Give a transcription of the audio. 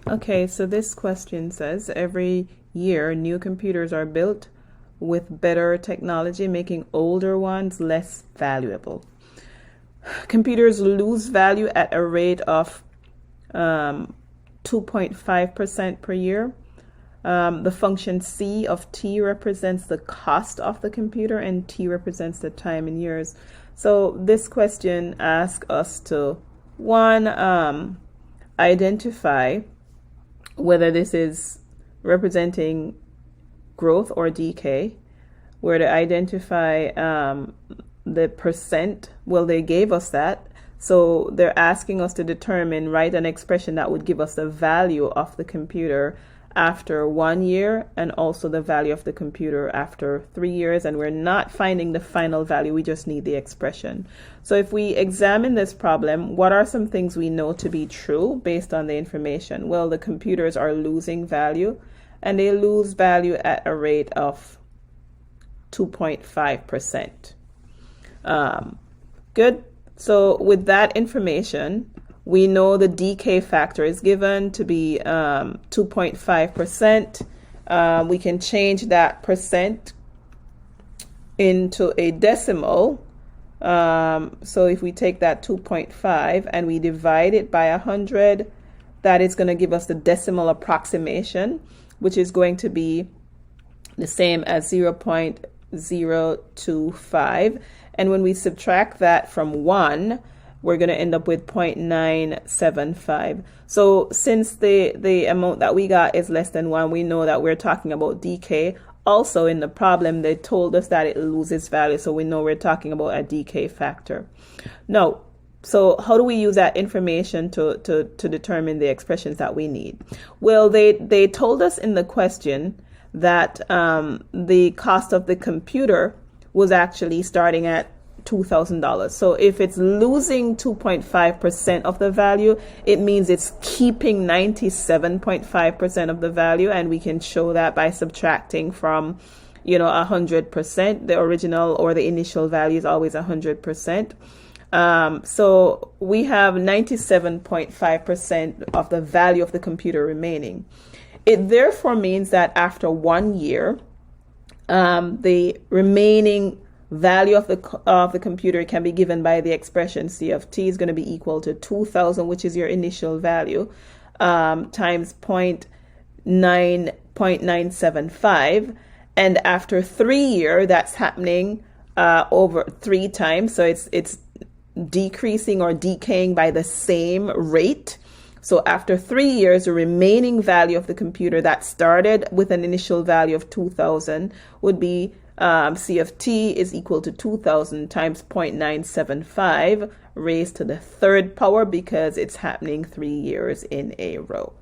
Okay, so this question says every year new computers are built with better technology, making older ones less valuable. Computers lose value at a rate of 2.5% per year. The function C of T represents the cost of the computer and T represents the time in years. So this question asks us to, one, identify whether this is representing growth or decay. Where to identify the percent, well, they gave us that. So they're asking us to determine, write an expression that would give us the value of the computer after 1 year and also the value of the computer after 3 years. And we're not finding the final value, we just need the expression. So if we examine this problem, what are some things we know to be true based on the information? Well, the computers are losing value, and they lose value at a rate of 2.5%. Good. So with that information, we know the decay factor is given to be 2.5%. We can change that percent into a decimal. So if we take that 2.5 and we divide it by 100, that is going to give us the decimal approximation, which is going to be the same as 0.025. And when we subtract that from 1, we're going to end up with 0.975. So since the amount that we got is less than 1, we know that we're talking about decay. Also in the problem, they told us that it loses value, so we know we're talking about a decay factor. Now, so how do we use that information to determine the expressions that we need? Well, they told us in the question that the cost of the computer was actually starting at $2,000. So if it's losing 2.5% of the value, it means it's keeping 97.5% of the value, and we can show that by subtracting from 100%. The original or the initial value is always 100%. So we have 97.5% of the value of the computer remaining. It therefore means that after 1 year, the remaining value of the computer can be given by the expression C of T is going to be equal to 2,000, which is your initial value, times 0.975. And after 3 years, that's happening over 3 times. So it's decreasing or decaying by the same rate. So after 3 years, the remaining value of the computer that started with an initial value of 2,000 would be C of T is equal to 2,000 times 0.975 raised to the 3rd power, because it's happening 3 years in a row.